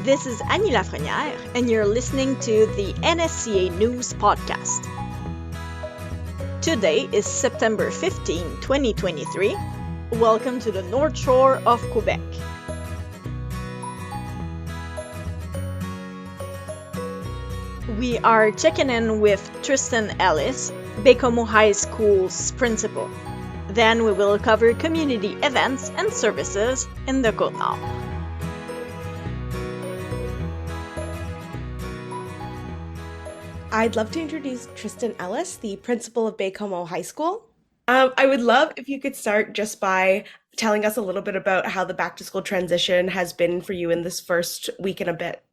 This is Annie Lafrenière, and you're listening to the NSCA News Podcast. Today is September 15, 2023. Welcome to the North Shore of Quebec. We are checking in with Tristan Ellis, Baie-Comeau High School's principal. Then we will cover community events and services in the Côte-Nord. I'd love to introduce Tristan Ellis, the principal of Baie-Comeau High School. I would love if you could start just by telling us a little bit about how the back-to-school transition has been for you in this first week and a bit.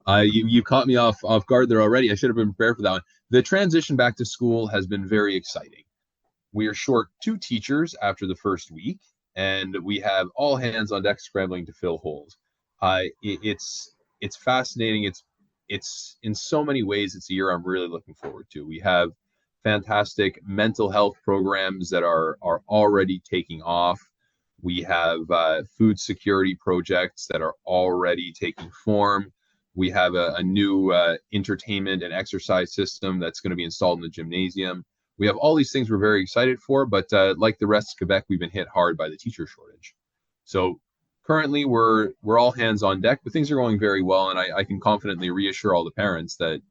You caught me off guard there already. I should have been prepared for that one. The transition back to school has been very exciting. We are short 2 teachers after the first week, and we have all hands on deck scrambling to fill holes. It's fascinating. It's in so many ways, it's a year I'm really looking forward to. We have fantastic mental health programs that are already taking off. We have food security projects that are already taking form. We have a new entertainment and exercise system that's going to be installed in the gymnasium. We have all these things we're very excited for, but like the rest of Quebec, we've been hit hard by the teacher shortage. So currently, we're all hands on deck, but things are going very well, and I can confidently reassure all the parents that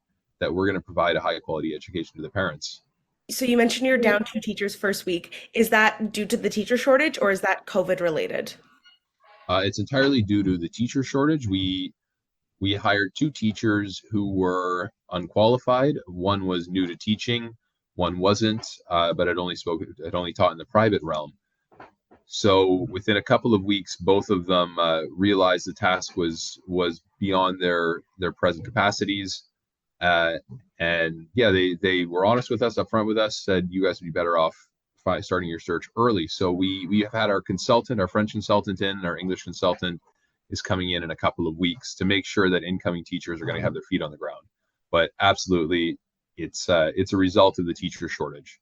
we're going to provide a high quality education to the parents. So you mentioned you're down 2 teachers first week. Is that due to the teacher shortage or is that COVID related? It's entirely due to the teacher shortage. We hired 2 teachers who were unqualified. One was new to teaching, one wasn't, but had only taught in the private realm. So within a couple of weeks, both of them realized the task was beyond their present capacities. And yeah, they were honest with us, upfront with us, said you guys would be better off starting your search early. So we have had our French consultant in, and our English consultant is coming in a couple of weeks to make sure that incoming teachers are going to have their feet on the ground. But absolutely, it's a result of the teacher shortage.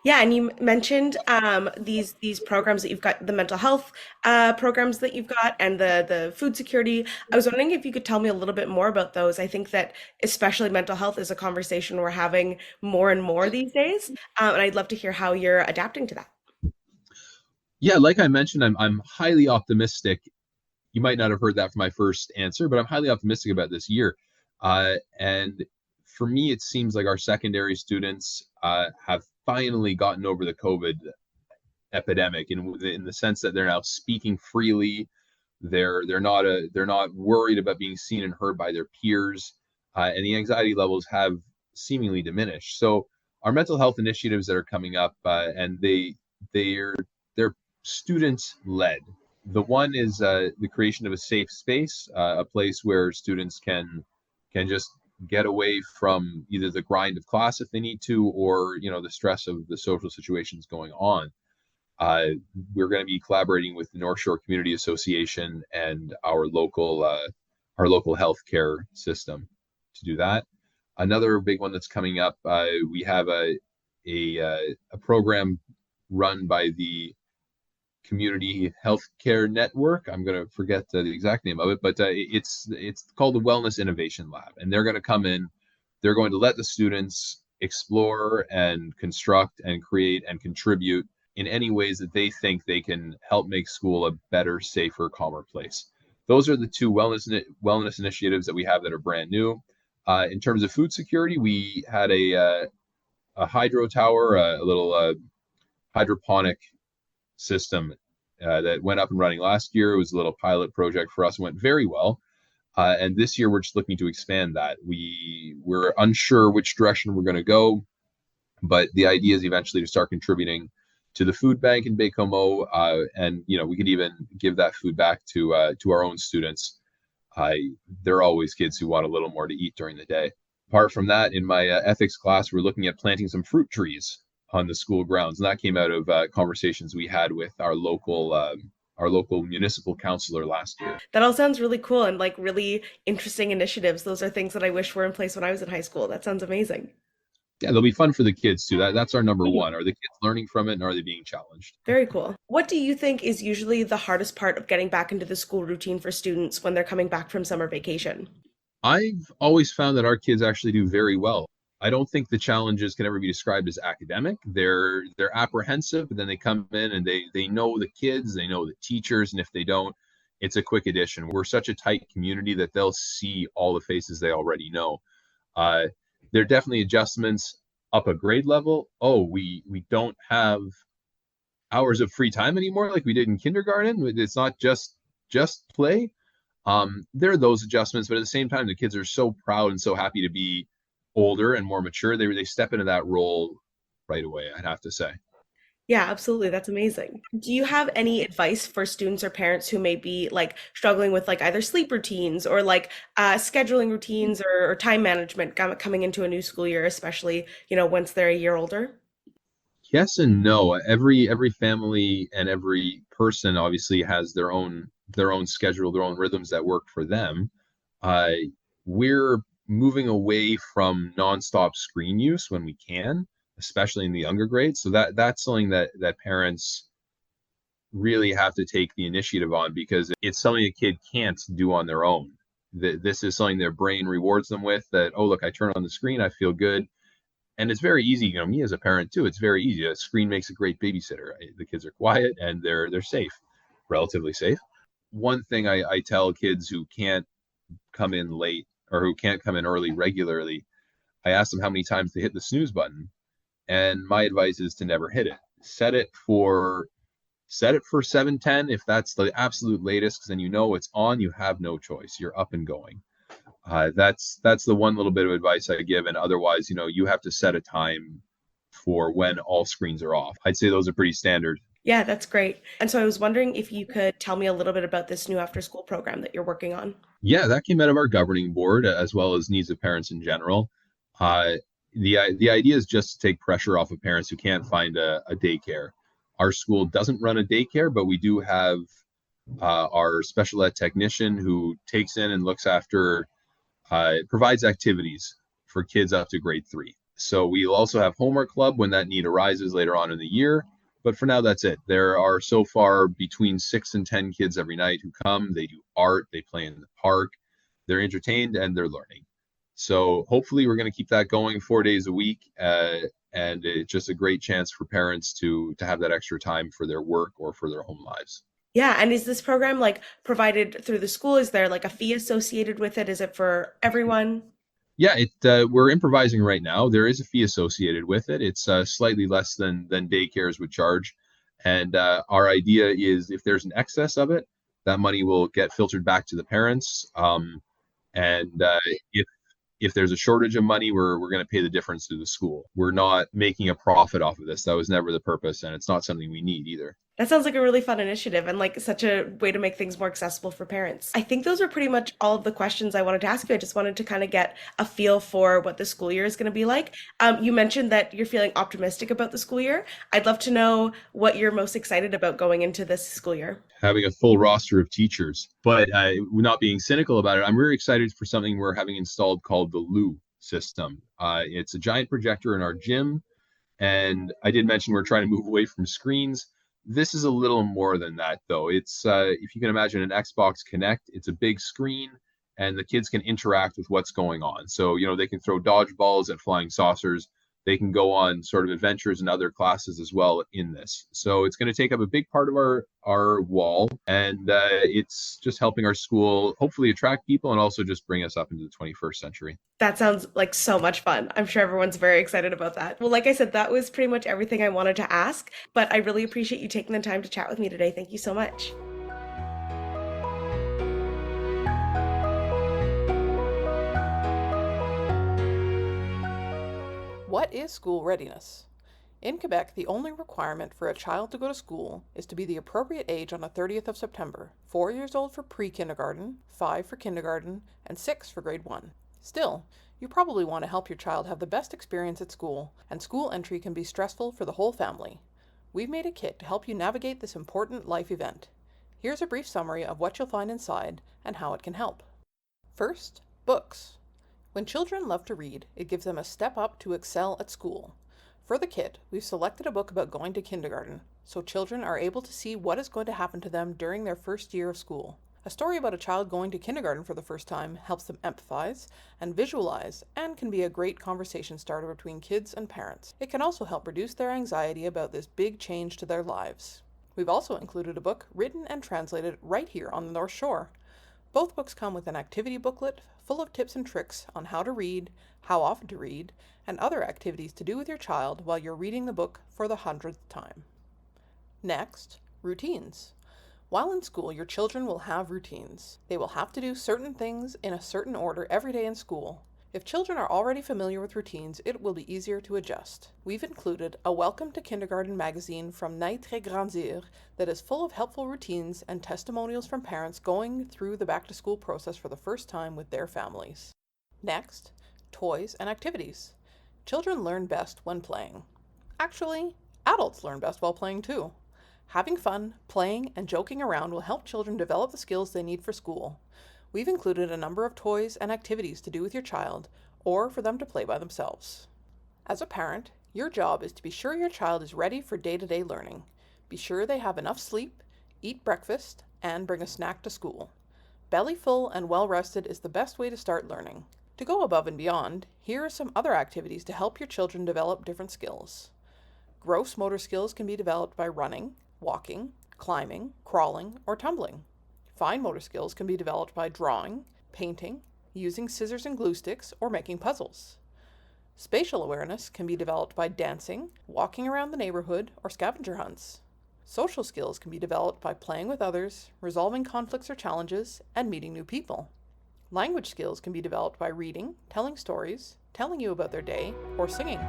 Yeah, and you mentioned these programs that you've got, the mental health programs that you've got, and the food security. I was wondering if you could tell me a little bit more about those. I think that especially mental health is a conversation we're having more and more these days, and I'd love to hear how you're adapting to that. Yeah, like I mentioned, I'm highly optimistic. You might not have heard that from my first answer, but I'm highly optimistic about this year. And for me, it seems like our secondary students have finally gotten over the COVID epidemic in the sense that they're now speaking freely. They're not worried about being seen and heard by their peers, and the anxiety levels have seemingly diminished. So our mental health initiatives that are coming up, and they're student led. The one is the creation of a safe space, a place where students can just get away from either the grind of class if they need to, or the stress of the social situations going on. We're going to be collaborating with the North Shore Community Association and our local healthcare system to do that. Another big one that's coming up, we have a program run by the Community Healthcare Network. I'm going to forget the exact name of it, but it's called the Wellness Innovation Lab, and they're going to come in. They're going to let the students explore and construct and create and contribute in any ways that they think they can help make school a better, safer, calmer place. Those are the 2 wellness initiatives that we have that are brand new. In terms of food security, we had a hydro tower, a little hydroponic system that went up and running last year. It was a little pilot project for us. It went very well. And this year, we're just looking to expand that. We're unsure which direction we're going to go, but the idea is eventually to start contributing to the food bank in Baie-Comeau, and we could even give that food back to our own students. There are always kids who want a little more to eat during the day. Apart from that, in my ethics class, we're looking at planting some fruit trees on the school grounds, and that came out of conversations we had with our local municipal councillor last year. That all sounds really cool and like really interesting initiatives. Those are things that I wish were in place when I was in high school. That sounds amazing. Yeah, they'll be fun for the kids too. That's our number one. Are the kids learning from it and are they being challenged? Very cool. What do you think is usually the hardest part of getting back into the school routine for students when they're coming back from summer vacation? I've always found that our kids actually do very well. I don't think the challenges can ever be described as academic. They're apprehensive, but then they come in and they know the kids, they know the teachers, and if they don't, it's a quick addition. We're such a tight community that they'll see all the faces they already know. Uh, there are definitely adjustments up a grade level. Oh, we don't have hours of free time anymore like we did in kindergarten. It's not just play. There are those adjustments, but at the same time, the kids are so proud and so happy to be older and more mature. They step into that role right away, I'd have to say. Yeah, absolutely. That's amazing. Do you have any advice for students or parents who may be like struggling with like either sleep routines or like scheduling routines or time management coming into a new school year, especially, once they're a year older? Yes and no. Every family and every person obviously has their own schedule, their own rhythms that work for them. Uh, we're moving away from nonstop screen use when we can, especially in the younger grades. So that's something that parents really have to take the initiative on because it's something a kid can't do on their own. This is something their brain rewards them with that, oh, look, I turn on the screen, I feel good. And it's very easy, me as a parent too, it's very easy. A screen makes a great babysitter. The kids are quiet and they're safe, relatively safe. One thing I tell kids who can't come in late or who can't come in early regularly, I ask them how many times they hit the snooze button. And my advice is to never hit it. Set it for 7:10 if that's the absolute latest, because then it's on. You have no choice. You're up and going. That's the one little bit of advice I give, and otherwise, you have to set a time for when all screens are off. I'd say those are pretty standard. Yeah, that's great. And so I was wondering if you could tell me a little bit about this new after school program that you're working on. Yeah, that came out of our governing board as well as needs of parents in general. Uh, the idea is just to take pressure off of parents who can't find a daycare. Our school doesn't run a daycare, but we do have our special ed technician who takes in and looks after, provides activities for kids up to grade 3. So we'll also have homework club when that need arises later on in the year. But for now, that's it. There are so far between 6 and 10 kids every night who come. They do art, they play in the park, they're entertained, and they're learning. So hopefully we're going to keep that going 4 days a week. And it's just a great chance for parents to have that extra time for their work or for their home lives. Yeah, and is this program like provided through the school? Is there like a fee associated with it? Is it for everyone? Yeah, we're improvising right now. There is a fee associated with it. It's slightly less than daycares would charge, and our idea is if there's an excess of it, that money will get filtered back to the parents. And if there's a shortage of money, we're going to pay the difference to the school. We're not making a profit off of this. That was never the purpose, and it's not something we need either. That sounds like a really fun initiative and like such a way to make things more accessible for parents. I think those are pretty much all of the questions I wanted to ask you. I just wanted to kind of get a feel for what the school year is going to be like. You mentioned that you're feeling optimistic about the school year. I'd love to know what you're most excited about going into this school year. Having a full roster of teachers, but not being cynical about it, I'm really excited for something we're having installed called the Lou system. It's a giant projector in our gym, and I did mention we're trying to move away from screens. This is a little more than that, though. It's if you can imagine an Xbox Connect, it's a big screen, and the kids can interact with what's going on. So, they can throw dodgeballs at flying saucers. They can go on sort of adventures in other classes as well in this. So it's going to take up a big part of our wall, and it's just helping our school hopefully attract people and also just bring us up into the 21st century. That sounds like so much fun. I'm sure everyone's very excited about that. Well, like I said, that was pretty much everything I wanted to ask, but I really appreciate you taking the time to chat with me today. Thank you so much. What is school readiness? In Quebec, the only requirement for a child to go to school is to be the appropriate age on the 30th of September, 4 years old for pre-kindergarten, 5 for kindergarten, and 6 for grade 1. Still, you probably want to help your child have the best experience at school, and school entry can be stressful for the whole family. We've made a kit to help you navigate this important life event. Here's a brief summary of what you'll find inside and how it can help. First, books. When children love to read, it gives them a step up to excel at school. For the kit, we've selected a book about going to kindergarten, so children are able to see what is going to happen to them during their first year of school. A story about a child going to kindergarten for the first time helps them empathize and visualize and can be a great conversation starter between kids and parents. It can also help reduce their anxiety about this big change to their lives. We've also included a book written and translated right here on the North Shore. Both books come with an activity booklet full of tips and tricks on how to read, how often to read, and other activities to do with your child while you're reading the book for the 100th time. Next, routines. While in school, your children will have routines. They will have to do certain things in a certain order every day in school. If children are already familiar with routines, it will be easier to adjust. We've included a Welcome to Kindergarten magazine from Naître et Grandir that is full of helpful routines and testimonials from parents going through the back-to-school process for the first time with their families. Next, toys and activities. Children learn best when playing. Actually, adults learn best while playing too. Having fun, playing, and joking around will help children develop the skills they need for school. We've included a number of toys and activities to do with your child, or for them to play by themselves. As a parent, your job is to be sure your child is ready for day-to-day learning. Be sure they have enough sleep, eat breakfast, and bring a snack to school. Belly full and well-rested is the best way to start learning. To go above and beyond, here are some other activities to help your children develop different skills. Gross motor skills can be developed by running, walking, climbing, crawling, or tumbling. Fine motor skills can be developed by drawing, painting, using scissors and glue sticks, or making puzzles. Spatial awareness can be developed by dancing, walking around the neighborhood, or scavenger hunts. Social skills can be developed by playing with others, resolving conflicts or challenges, and meeting new people. Language skills can be developed by reading, telling stories, telling you about their day, or singing.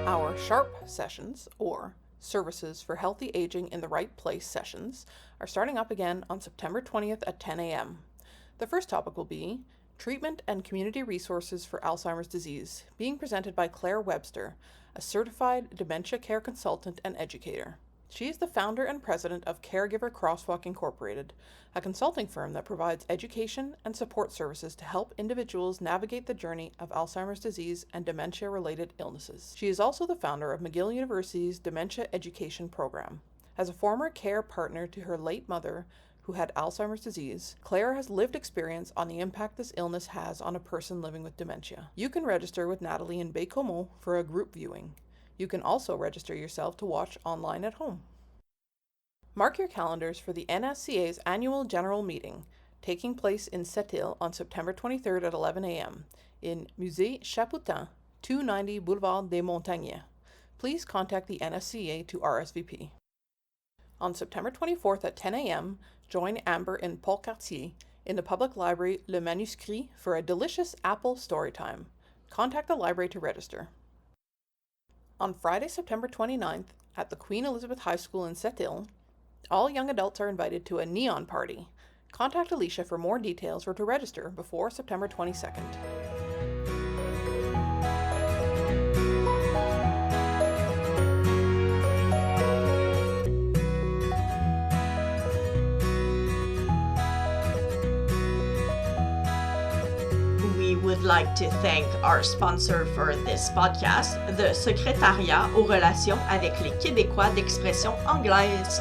Our SHARP sessions, or Services for Healthy Aging in the Right Place sessions, are starting up again on September 20th at 10 a.m. The first topic will be Treatment and Community Resources for Alzheimer's Disease, being presented by Claire Webster, a certified dementia care consultant and educator. She is the founder and president of Caregiver Crosswalk Incorporated, a consulting firm that provides education and support services to help individuals navigate the journey of Alzheimer's disease and dementia-related illnesses. She is also the founder of McGill University's Dementia Education Program. As a former care partner to her late mother, who had Alzheimer's disease, Claire has lived experience on the impact this illness has on a person living with dementia. You can register with Natalie in Baie-Comeau for a group viewing. You can also register yourself to watch online at home. Mark your calendars for the NSCA's annual general meeting, taking place in Sept-Îles on September 23rd at 11 a.m. in Musée Chapoutin, 290 Boulevard des Montagnes. Please contact the NSCA to RSVP. On September 24th at 10 a.m., join Amber in Paul Cartier in the public library Le Manuscrit for a delicious apple story time. Contact the library to register. On Friday, September 29th, at the Queen Elizabeth High School in Sept-Îles, all young adults are invited to a neon party. Contact Alicia for more details or to register before September 22nd. We would like to thank our sponsor for this podcast, the Secrétariat aux relations avec les Québécois d'expression anglaise.